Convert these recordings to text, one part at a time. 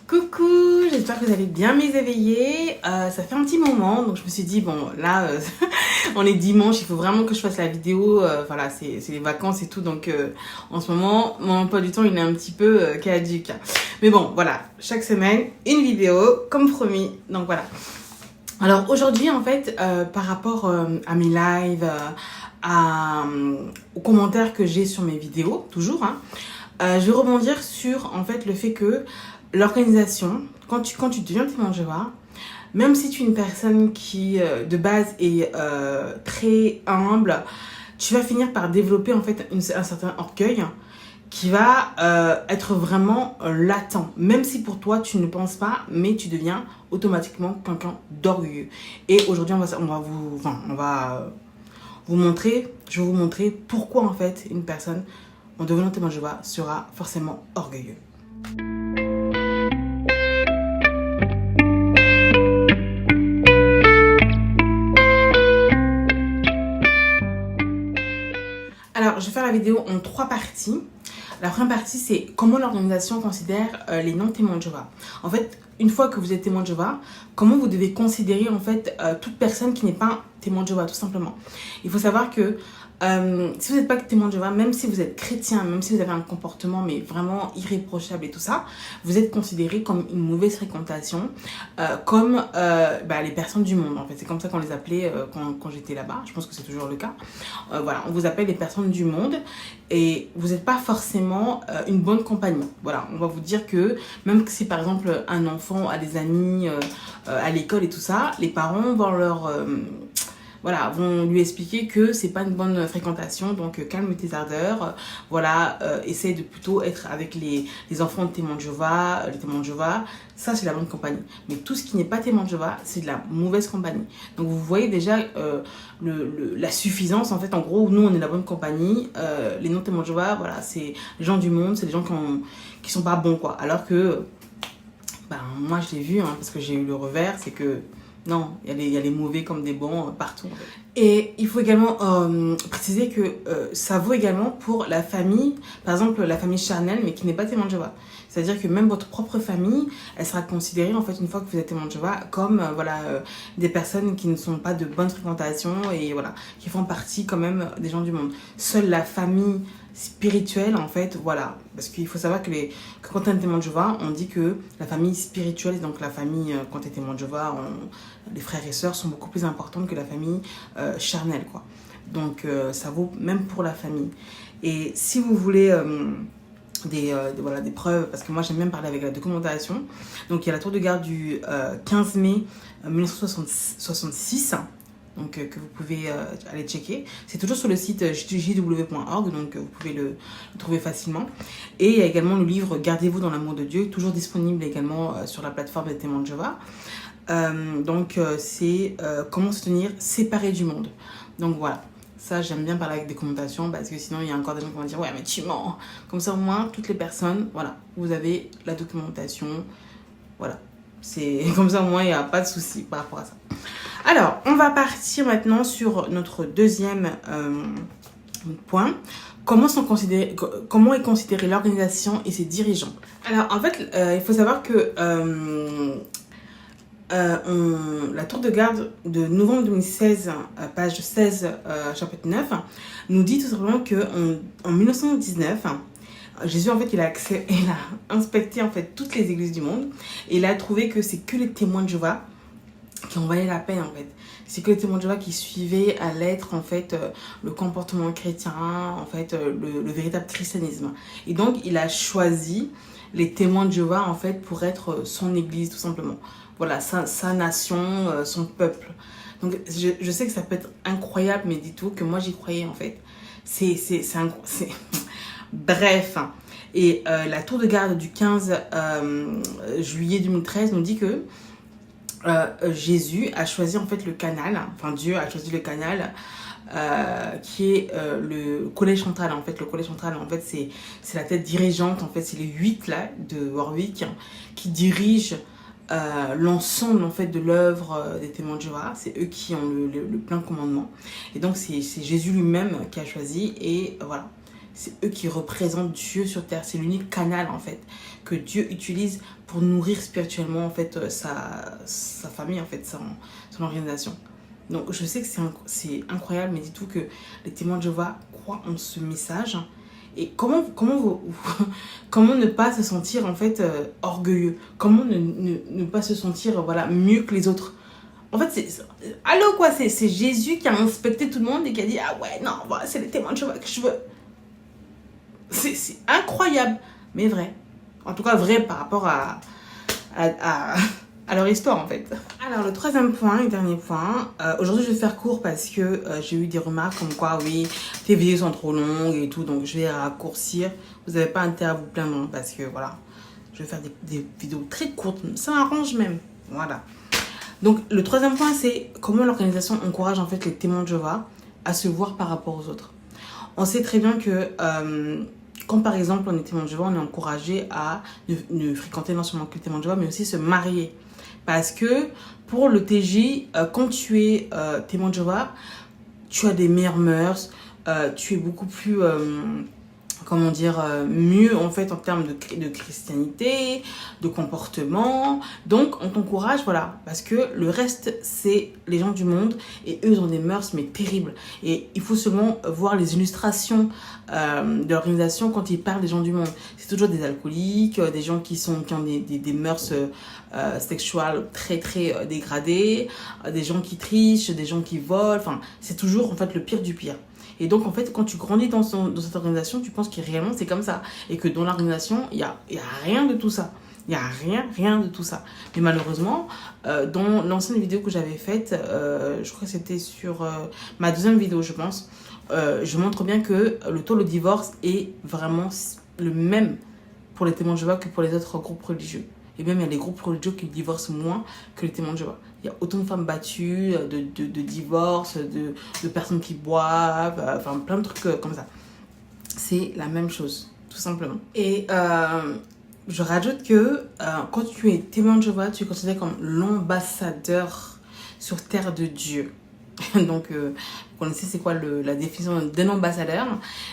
Coucou, j'espère que vous allez bien mes éveillés. Ça fait un petit moment, donc je me suis dit, bon, là, on est dimanche, il faut vraiment que je fasse la vidéo. Voilà, c'est les vacances et tout, donc en ce moment, mon emploi du temps, il est un petit peu caduc. Mais bon, voilà, chaque semaine, une vidéo, comme promis, donc voilà. Alors aujourd'hui, en fait, par rapport à mes lives, aux commentaires que j'ai sur mes vidéos, toujours, hein, je vais rebondir sur, en fait, le fait que l'organisation, quand tu deviens témoin de Jéhovah, même si tu es une personne qui, de base, est très humble, tu vas finir par développer, en fait, un certain orgueil qui va être vraiment latent. Même si pour toi, tu ne penses pas, mais tu deviens automatiquement quelqu'un d'orgueilleux. Et aujourd'hui, je vais vous montrer pourquoi, en fait, une personne, en devenant témoin de Jéhovah, sera forcément orgueilleux. Alors, je vais faire la vidéo en 3 parties. La première partie, c'est comment l'organisation considère les non-témoins de Jéhovah. En fait, une fois que vous êtes témoin de Jéhovah, comment vous devez considérer en fait toute personne qui n'est pas témoin de Jéhovah, tout simplement. Il faut savoir que si vous n'êtes pas témoin de Jéhovah, même si vous êtes chrétien, même si vous avez un comportement mais vraiment irréprochable et tout ça, vous êtes considéré comme une mauvaise fréquentation, comme les personnes du monde. En fait, c'est comme ça qu'on les appelait quand j'étais là-bas. Je pense que c'est toujours le cas. Voilà, on vous appelle les personnes du monde et vous n'êtes pas forcément une bonne compagnie. Voilà, on va vous dire que même si par exemple un enfant a des amis à l'école et tout ça, les parents vont vont lui expliquer que c'est pas une bonne fréquentation, donc calme tes ardeurs, essaye de plutôt être avec les enfants de témoins de Jéhovah, les témoins de Jéhovah, ça c'est la bonne compagnie. Mais tout ce qui n'est pas témoin de Jéhovah, c'est de la mauvaise compagnie. Donc vous voyez déjà la suffisance, en fait, en gros, nous on est la bonne compagnie, les non témoins de Jéhovah, voilà, c'est les gens du monde, c'est les gens qui sont pas bons, quoi. Alors que, moi je l'ai vu, hein, parce que j'ai eu le revers, c'est que non, il y a les mauvais comme des bons partout. Et il faut également préciser que ça vaut également pour la famille, par exemple la famille charnelle, mais qui n'est pas témoin de Jéhovah. C'est-à-dire que même votre propre famille, elle sera considérée, en fait, une fois que vous êtes témoin de Jéhovah, comme des personnes qui ne sont pas de bonne fréquentation et voilà, qui font partie quand même des gens du monde. Seule la famille spirituelle, en fait, voilà. Parce qu'il faut savoir que quand tu es un témoin de Jéhovah, on dit que la famille spirituelle, donc la famille, quand tu es témoin de Jéhovah, les frères et sœurs sont beaucoup plus importantes que la famille charnelle, quoi. Donc, ça vaut même pour la famille. Et si vous voulez des preuves, parce que moi j'aime bien parler avec la documentation, donc il y a la tour de garde du 15 mai 1966, donc que vous pouvez aller checker. C'est toujours sur le site jw.org, donc vous pouvez le trouver facilement. Et il y a également le livre Gardez-vous dans l'amour de Dieu, toujours disponible également sur la plateforme des témoins de Jéhovah. C'est comment se tenir séparé du monde. Donc voilà. Ça, j'aime bien parler avec des commentations parce que sinon, il y a encore des gens qui vont dire « Ouais, mais tu mens !» Comme ça, au moins, toutes les personnes, voilà, vous avez la documentation. Voilà. C'est comme ça, au moins, il n'y a pas de souci par rapport à ça. Alors, on va partir maintenant sur notre deuxième point. Comment est considérée l'organisation et ses dirigeants? Alors, en fait, il faut savoir que la tour de garde de novembre 2016, page 16, chapitre 9, nous dit tout simplement qu'en 1919, Jésus, en fait, il a inspecté en fait toutes les églises du monde et il a trouvé que c'est que les témoins de Jéhovah qui en valaient la peine, en fait. C'est que les témoins de Jéhovah qui suivaient à l'être, en fait, le comportement chrétien, en fait, le véritable christianisme. Et donc, il a choisi les témoins de Jéhovah, en fait, pour être son église, tout simplement. Voilà, sa nation, son peuple. Donc, je sais que ça peut être incroyable, mais dis-toi que moi, j'y croyais, en fait. Bref. Et la tour de garde du 15 juillet 2013 nous dit que Jésus a choisi, en fait, le canal. Enfin, Dieu a choisi le canal qui est le collège central. En fait, le collège central, en fait, c'est la tête dirigeante. En fait, c'est les 8 là de Warwick qui dirigent l'ensemble, en fait, de l'œuvre des témoins de Jéhovah. C'est eux qui ont le plein commandement. Et donc, c'est Jésus lui-même qui a choisi. Et voilà, c'est eux qui représentent Dieu sur terre. C'est l'unique canal en fait que Dieu utilise pour nourrir spirituellement en fait sa famille en fait, son organisation. Donc je sais que c'est incroyable, mais dites-vous que les témoins de Jéhovah croient en ce message. Et comment ne pas se sentir en fait orgueilleux? Comment ne pas se sentir voilà, mieux que les autres? En fait, allô quoi, c'est Jésus qui a inspecté tout le monde et qui a dit ah ouais, non, voilà, c'est les témoins de Jéhovah que je veux. C'est incroyable, mais vrai. En tout cas, vrai par rapport à leur histoire en fait. Alors le troisième point et dernier point, aujourd'hui je vais faire court parce que j'ai eu des remarques comme quoi oui, tes vidéos sont trop longues et tout, donc je vais raccourcir. Vous n'avez pas intérêt à vous plaindre parce que voilà, je vais faire des vidéos très courtes, ça m'arrange même, voilà. Donc le troisième point c'est comment l'organisation encourage en fait les témoins de Jéhovah à se voir par rapport aux autres. On sait très bien que quand par exemple on est témoin de Jéhovah, on est encouragé à ne fréquenter non seulement que le témoin de Jéhovah mais aussi se marier. Parce que pour le TJ, quand tu es témoin de Jéhovah, tu as des meilleures mœurs, tu es beaucoup plus, comment dire, mieux en fait en termes de christianité, de comportement. Donc on t'encourage, voilà, parce que le reste c'est les gens du monde et eux ont des mœurs mais terribles. Et il faut seulement voir les illustrations de l'organisation quand ils parlent des gens du monde. C'est toujours des alcooliques, des gens qui ont des mœurs sexuelles très très dégradées, des gens qui trichent, des gens qui volent, enfin c'est toujours en fait le pire du pire. Et donc, en fait, quand tu grandis dans cette organisation, tu penses que réellement, c'est comme ça. Et que dans l'organisation, il y a rien de tout ça. Il n'y a rien de tout ça. Mais malheureusement, dans l'ancienne vidéo que j'avais faite, je crois que c'était sur ma deuxième vidéo, je pense, je montre bien que le taux de divorce est vraiment le même pour les témoins de Jéhovah que pour les autres groupes religieux. Et même, il y a les groupes religieux qui divorcent moins que les témoins de Jéhovah. Il y a autant de femmes battues, de divorces, de personnes qui boivent, enfin plein de trucs comme ça. C'est la même chose, tout simplement. Et je rajoute que quand tu es témoin de Jéhovah, tu es considéré comme l'ambassadeur sur terre de Dieu. Donc, vous connaissez c'est quoi la définition d'un ambassadeur?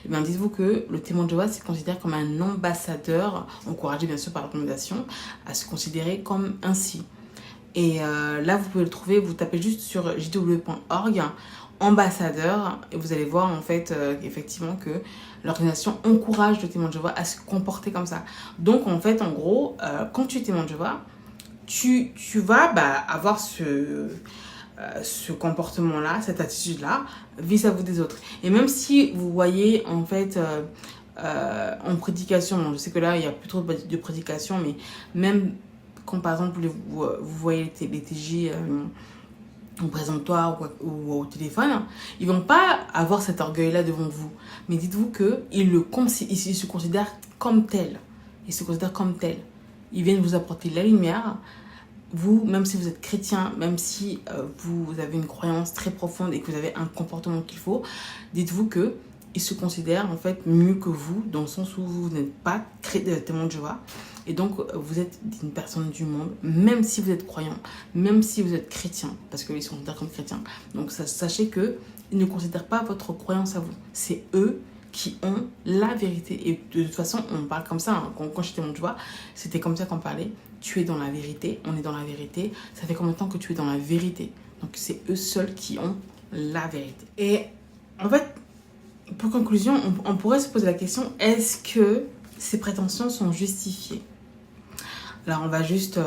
Eh bien, dites-vous que le témoin de Jéhovah se considère comme un ambassadeur, encouragé bien sûr par l'organisation, à se considérer comme ainsi. Et là, vous pouvez le trouver, vous tapez juste sur jw.org, ambassadeur, et vous allez voir en fait, effectivement, que l'organisation encourage le témoin de Jéhovah à se comporter comme ça. Donc, en fait, en gros, quand tu es témoin de Jéhovah, tu vas avoir ce comportement-là, cette attitude-là, vis-à-vis des autres. Et même si vous voyez, en fait, en prédication, bon, je sais que là, il n'y a plus trop de prédication, mais même quand, par exemple, vous voyez les TJ au présentoir ou au téléphone, ils ne vont pas avoir cet orgueil-là devant vous. Mais dites-vous qu'ils se considèrent comme tels. Ils se considèrent comme tels. Ils viennent vous apporter la lumière. Vous, même si vous êtes chrétien, même si vous avez une croyance très profonde et que vous avez un comportement qu'il faut, dites-vous qu'ils se considèrent en fait mieux que vous, dans le sens où vous n'êtes pas témoin de Jéhovah. Et donc, vous êtes une personne du monde, même si vous êtes croyant, même si vous êtes chrétien, parce qu'ils se considèrent comme chrétiens. Donc, sachez qu'ils ne considèrent pas votre croyance à vous. C'est eux qui ont la vérité. Et de toute façon, on parle comme ça. Hein. Quand j'étais témoin de Jéhovah, c'était comme ça qu'on parlait. Tu es dans la vérité, on est dans la vérité. Ça fait combien de temps que tu es dans la vérité? Donc, c'est eux seuls qui ont la vérité. Et en fait, pour conclusion, on pourrait se poser la question, est-ce que ces prétentions sont justifiées? Alors, on va juste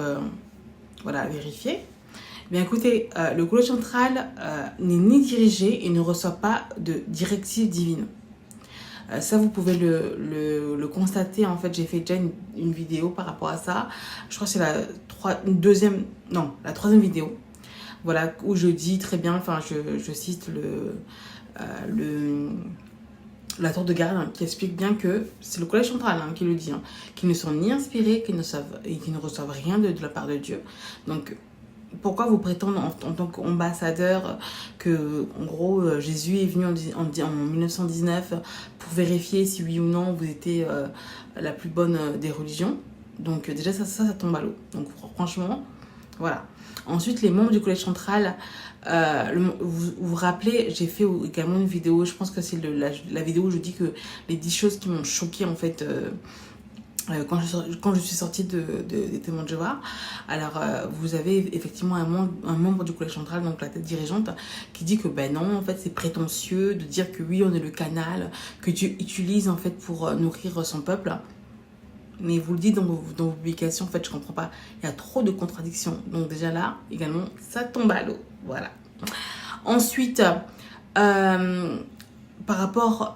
vérifier. Bien, écoutez, le collège central n'est ni dirigé et ne reçoit pas de directive divine. Ça, vous pouvez le constater. En fait, j'ai fait déjà une vidéo par rapport à ça. Je crois que c'est la troisième vidéo. Voilà, où je dis très bien, enfin, je cite la tour de garde qui explique bien que c'est le collège central qui le dit, qu'ils ne sont ni inspirés, qu'ils ne reçoivent rien de la part de Dieu. Donc, pourquoi vous prétendre en tant qu'ambassadeur que, en gros, Jésus est venu en 1919 pour vérifier si oui ou non vous étiez la plus bonne des religions? Donc, déjà, ça tombe à l'eau. Donc, franchement, Voilà. Ensuite, les membres du collège central, vous vous rappelez, j'ai fait également une vidéo, je pense que c'est la vidéo où je dis que les 10 choses qui m'ont choquée en fait quand je suis sortie des témoins de Jéhovah. Alors, vous avez effectivement un membre du collège central, donc la tête dirigeante, qui dit que ben non, en fait, c'est prétentieux de dire que oui, on est le canal que Dieu utilise en fait pour nourrir son peuple. Mais vous le dites dans vos publications, en fait, je comprends pas. Il y a trop de contradictions. Donc déjà là, également, ça tombe à l'eau. Voilà. Ensuite, par rapport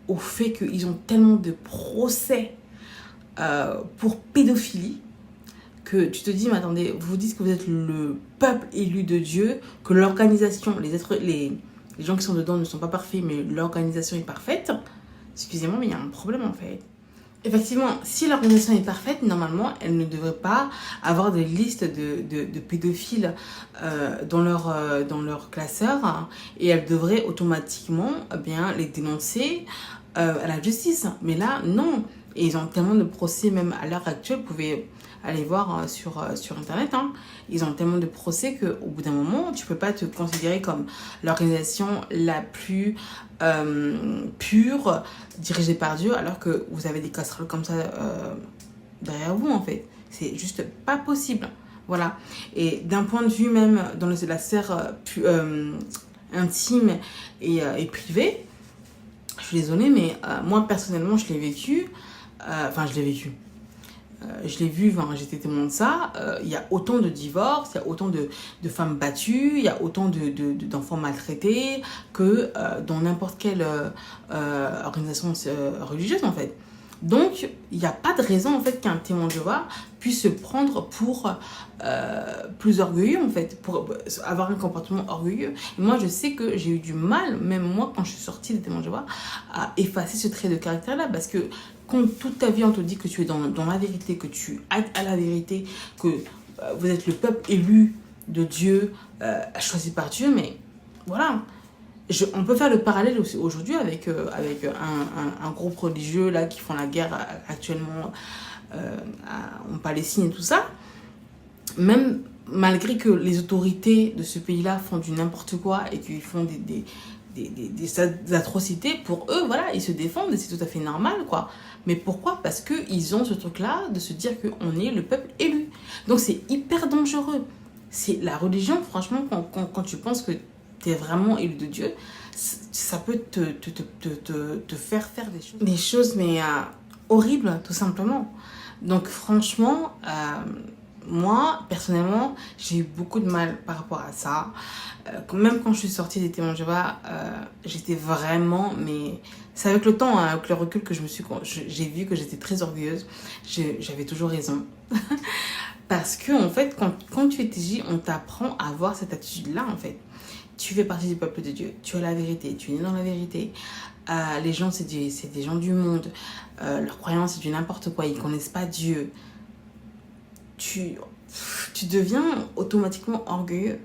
au fait qu'ils ont tellement de procès pour pédophilie, que tu te dis, mais attendez, vous dites que vous êtes le peuple élu de Dieu, que l'organisation, les gens qui sont dedans ne sont pas parfaits, mais l'organisation est parfaite. Excusez-moi, mais il y a un problème en fait. Effectivement, si l'organisation est parfaite, normalement, elle ne devrait pas avoir des listes de pédophiles dans leur classeur, hein, et elle devrait automatiquement les dénoncer à la justice. Mais là, non. Et ils ont tellement de procès, même à l'heure actuelle, vous pouvez aller voir sur Internet, hein. Ils ont tellement de procès qu'au bout d'un moment, tu ne peux pas te considérer comme l'organisation la plus pure, dirigée par Dieu, alors que vous avez des casseroles comme ça derrière vous, en fait. C'est juste pas possible. Voilà. Et d'un point de vue même dans la sphère intime et privée, je suis désolée, mais moi, personnellement, je l'ai vécu. Je l'ai vécu. Je l'ai vu, j'étais témoin de ça. Il y a autant de divorces, il y a autant de femmes battues, il y a autant d'enfants maltraités que dans n'importe quelle organisation religieuse, en fait. Donc, il n'y a pas de raison, en fait, qu'un témoin de Jéhovah puisse se prendre pour plus orgueilleux, en fait, pour avoir un comportement orgueilleux. Et moi, je sais que j'ai eu du mal, même moi, quand je suis sortie des témoins de Jéhovah, à effacer ce trait de caractère-là, parce que quand toute ta vie, on te dit que tu es dans la vérité, que tu aides à la vérité, que vous êtes le peuple élu de Dieu, choisi par Dieu, mais voilà. On peut faire le parallèle aussi aujourd'hui avec un groupe religieux là, qui font la guerre actuellement en Palestine et tout ça. Même malgré que les autorités de ce pays-là font du n'importe quoi et qu'ils font des atrocités, pour eux, voilà, ils se défendent et c'est tout à fait normal, quoi. Mais pourquoi? Parce qu'ils ont ce truc-là de se dire qu'on est le peuple élu. Donc c'est hyper dangereux. C'est la religion, franchement, quand tu penses que tu es vraiment élu de Dieu, ça peut te faire des choses mais horribles, tout simplement. Donc franchement, moi, personnellement, j'ai eu beaucoup de mal par rapport à ça. Même quand je suis sortie des témoins de Jéhovah, j'étais vraiment, mais c'est avec le temps, hein, avec le recul, que j'ai vu que j'étais très orgueilleuse. J'avais toujours raison. Parce que, en fait, quand tu es TJ, on t'apprend à avoir cette attitude-là, en fait. Tu fais partie du peuple de Dieu, tu as la vérité, tu es né dans la vérité. Les gens, c'est des gens du monde. Leur croyance, c'est du n'importe quoi. Ils ne connaissent pas Dieu. Tu deviens automatiquement orgueilleux.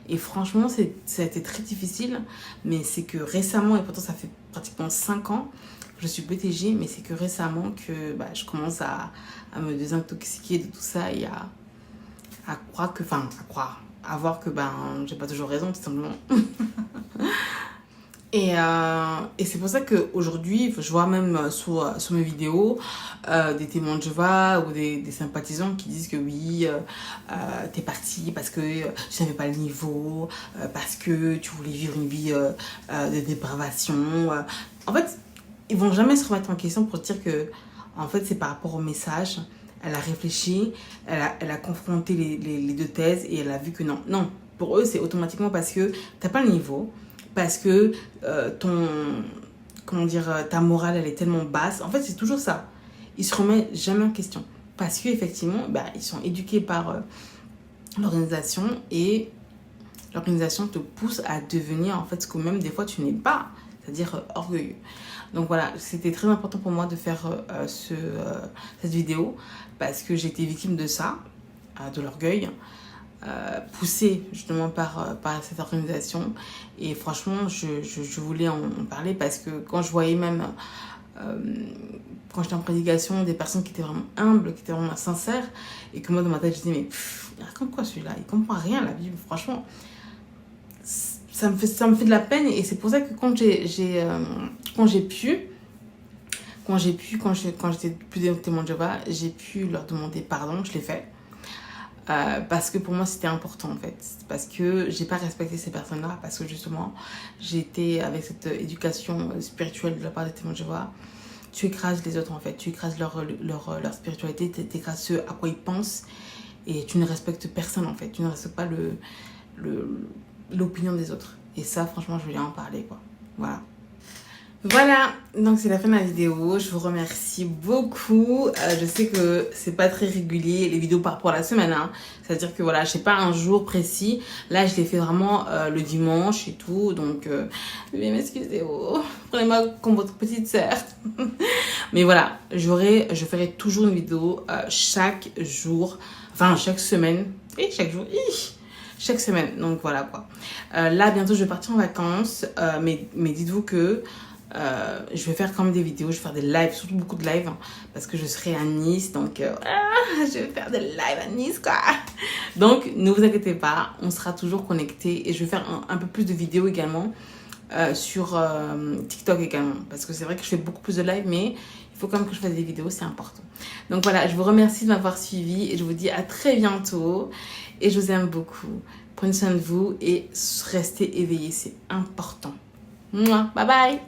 Et franchement, ça a été très difficile. Mais c'est que récemment, et pourtant ça fait pratiquement 5 ans, je suis BTG, mais c'est que récemment que je commence à me désintoxiquer de tout ça et à voir que j'ai pas toujours raison, tout simplement. Et c'est pour ça qu'aujourd'hui, je vois même sur mes vidéos des témoins de Jéhovah ou des sympathisants qui disent que oui, t'es parti parce que tu n'avais pas le niveau, parce que tu voulais vivre une vie de dépravation. En fait, ils vont jamais se remettre en question pour dire que en fait, c'est par rapport au message. Elle a réfléchi, elle a confronté les deux thèses et elle a vu que non. Non, pour eux, c'est automatiquement parce que t'as pas le niveau, parce que ta morale, elle est tellement basse. En fait, c'est toujours ça. Ils se remettent jamais en question. Parce qu'effectivement, ils sont éduqués par l'organisation et l'organisation te pousse à devenir en fait ce que même des fois tu n'es pas, c'est-à-dire orgueilleux. Donc voilà, c'était très important pour moi de faire cette vidéo parce que j'ai été victime de ça, de l'orgueil, poussée justement par cette organisation. Et franchement, je voulais en parler parce que quand je voyais même quand j'étais en prédication, des personnes qui étaient vraiment humbles, qui étaient vraiment sincères, et que moi, dans ma tête, je disais, mais il raconte quoi celui-là? Il comprend rien, la Bible, franchement. Ça me fait de la peine, et c'est pour ça que quand j'étais plus des témoins de Jéhovah, j'ai pu leur demander pardon, je l'ai fait. Parce que pour moi c'était important en fait, parce que j'ai pas respecté ces personnes-là, parce que justement j'ai été avec cette éducation spirituelle de la part des témoins de Jéhovah. Tu écrases les autres en fait, tu écrases leur spiritualité, tu écrases ce à quoi ils pensent, et tu ne respectes personne en fait, tu ne respectes pas l'opinion des autres. Et ça franchement je voulais en parler quoi, voilà. Voilà, donc c'est la fin de la vidéo, je vous remercie beaucoup. Je sais que c'est pas très régulier les vidéos par rapport à la semaine, hein. C'est-à-dire que voilà, je sais pas un jour précis, là je l'ai fait vraiment le dimanche et tout, donc veuillez m'excuser, prenez-moi comme votre petite sœur. Mais voilà, je ferai toujours une vidéo chaque jour, enfin chaque semaine, et chaque jour, chaque semaine, donc voilà quoi. Là bientôt je vais partir en vacances, mais dites-vous que je vais faire comme des vidéos, je vais faire des lives, surtout beaucoup de lives, hein, parce que je serai à Nice, donc je vais faire des lives à Nice quoi. Donc ne vous inquiétez pas, on sera toujours connectés, et je vais faire un peu plus de vidéos également sur TikTok également, parce que c'est vrai que je fais beaucoup plus de lives, mais il faut quand même que je fasse des vidéos, c'est important. Donc voilà, je vous remercie de m'avoir suivi, et je vous dis à très bientôt, et je vous aime beaucoup. Prenez soin de vous et restez éveillés, c'est important. Mouah, bye bye.